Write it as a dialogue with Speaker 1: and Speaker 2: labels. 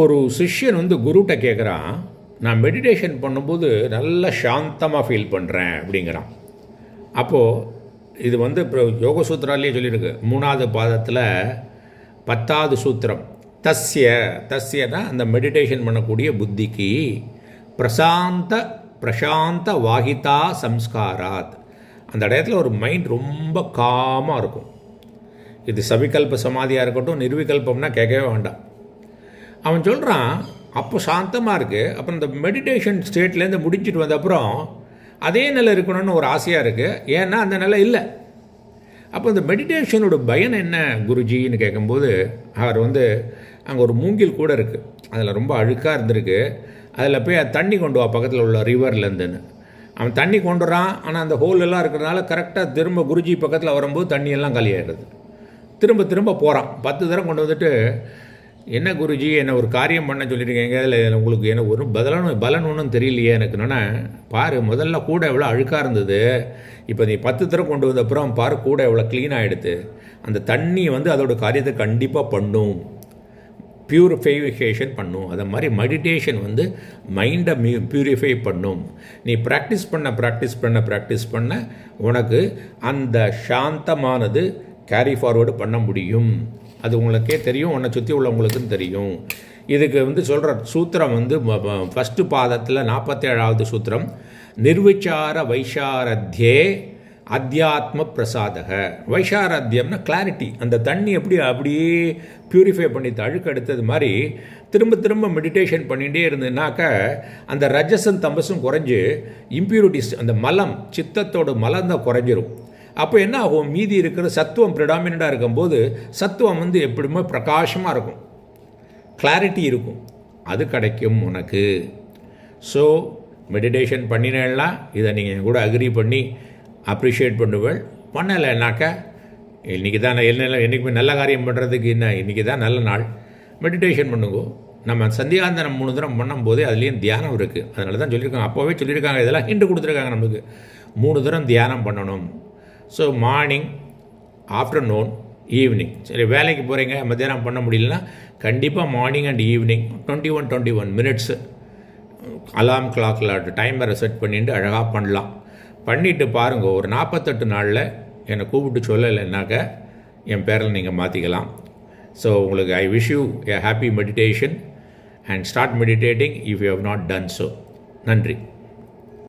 Speaker 1: ஒரு சிஷ்யன் வந்து குருட்ட கேட்குறான், நான் மெடிடேஷன் பண்ணும்போது நல்லா சாந்தமாக ஃபீல் பண்ணுறேன் அப்படிங்கிறான். அப்போது இது வந்து இப்போ யோக சூத்திராலேயே சொல்லியிருக்கு, 3வது பாதத்தில் 10வது சூத்திரம், தஸ்யனா அந்த மெடிடேஷன் பண்ணக்கூடிய புத்திக்கு பிரசாந்த வாகிதா சம்ஸ்காராத், அந்த இடத்துல ஒரு மைண்ட் ரொம்ப காமாக இருக்கும். இது சவிகல்ப சமாதியாக இருக்கட்டும், நிர்விகல்பம்னா கேட்கவே வேண்டாம். அவன் சொல்கிறான், அப்போ சாந்தமாக இருக்குது. அப்புறம் இந்த மெடிடேஷன் ஸ்டேட்லேருந்து முடிச்சுட்டு வந்த அப்புறம் அதே நிலை இருக்கணும்னு ஒரு ஆசையாக இருக்குது. ஏன்னா அந்த நிலை இல்லை. அப்போ இந்த மெடிடேஷனோட பயன் என்ன குருஜின்னு கேட்கும்போது, அவர் வந்து அங்கே ஒரு மூங்கில் கூட இருக்குது, அதில் ரொம்ப அழுக்காக இருந்திருக்கு, அதில் போய் தண்ணி கொண்டு வா பக்கத்தில் உள்ள ரிவர்லேருந்துன்னு. அவன் தண்ணி கொண்டு வரான். ஆனால் அந்த ஹோலெல்லாம் இருக்கிறதுனால கரெக்டாக திரும்ப குருஜி பக்கத்தில் வரும்போது தண்ணியெல்லாம் காலியாகிடுது. திரும்ப போகிறான். 10 தடவை கொண்டு வந்துட்டு, என்ன குருஜி, என்ன ஒரு காரியம் பண்ண சொல்லியிருக்கீங்க, இல்லை உங்களுக்கு எனக்கு ஒரு பலன் ஒன்றும் தெரியலையே எனக்குன்னா, பாரு முதல்ல கூட எவ்வளோ அழுக்காக இருந்தது, இப்போ நீ 10 தடவை கொண்டு வந்த அப்புறம் பாரு கூட எவ்வளோ க்ளீன் ஆகிடுது. அந்த தண்ணி வந்து அதோட காரியத்தை கண்டிப்பாக பண்ணும், பியூரிஃபைகேஷன் பண்ணும். அதை மாதிரி மெடிடேஷன் வந்து மைண்டை பியூரிஃபை பண்ணும். நீ ப்ராக்டிஸ் பண்ண உனக்கு அந்த சாந்தமானது கேரி ஃபார்வர்டு பண்ண முடியும். அது உங்களுக்கே தெரியும், உன்னை சுற்றி உள்ளவங்களுக்கும் தெரியும். இதுக்கு வந்து சொல்கிற சூத்திரம் வந்து ஃபஸ்ட்டு பாதத்தில் 47வது சூத்திரம், நிர்விச்சார வைஷாரத்யே அத்தியாத்ம பிரசாதக. வைஷாரத்தியம்னா கிளாரிட்டி. அந்த தண்ணி அப்படியே பியூரிஃபை பண்ணி அழுக்கு எடுத்தது மாதிரி திரும்ப மெடிடேஷன் பண்ணிகிட்டே இருந்ததுனாக்க அந்த ரஜஸும் தம்பஸும் குறைஞ்சி இம்ப்யூரிட்டிஸ், அந்த மலம், சித்தத்தோட மலம் தான் குறைஞ்சிரும். அப்போ என்ன ஆகும், மீதி இருக்கிற சத்துவம் ப்ரிடாமினண்டாக இருக்கும்போது சத்துவம் வந்து எப்படியுமே பிரகாசமாக இருக்கும், கிளாரிட்டி இருக்கும், அது கிடைக்கும் உனக்கு. ஸோ மெடிடேஷன் பண்ணினேன்னா இதை நீங்கள் கூட அக்ரி பண்ணி அப்ரிஷியேட் பண்ணுவேள். பண்ணலைன்னாக்கா இன்றைக்கி தான் என்றைக்குமே நல்ல காரியம் பண்ணுறதுக்கு என்ன, இன்றைக்கி தான் நல்ல நாள், மெடிடேஷன் பண்ணுங்கோ. நம்ம சந்தியாந்தனம் 3 தரம் பண்ணும்போதே அதுலேயும் தியானம் இருக்குது. அதனால தான் சொல்லியிருக்காங்க, அப்போவே சொல்லியிருக்காங்க, இதெல்லாம் ஹிண்ட் கொடுத்துருக்காங்க நம்மளுக்கு, 3 தரம் தியானம் பண்ணணும். So morning, afternoon, evening. சரி, வேலைக்கு போகிறீங்க, மத்தியானம் பண்ண முடியலன்னா கண்டிப்பாக மார்னிங் அண்ட் ஈவினிங் 21 மினிட்ஸு அலாம் கிளாக்கில் டைமரை செட் பண்ணிட்டு அழகாக பண்ணலாம். பண்ணிவிட்டு பாருங்க, ஒரு 48 நாளில் என்னை கூப்பிட்டு சொல்லலைன்னாக்க என் பேரில் நீங்கள் மாற்றிக்கலாம். ஸோ உங்களுக்கு I wish you a happy meditation and start meditating if you have not done so. நன்றி.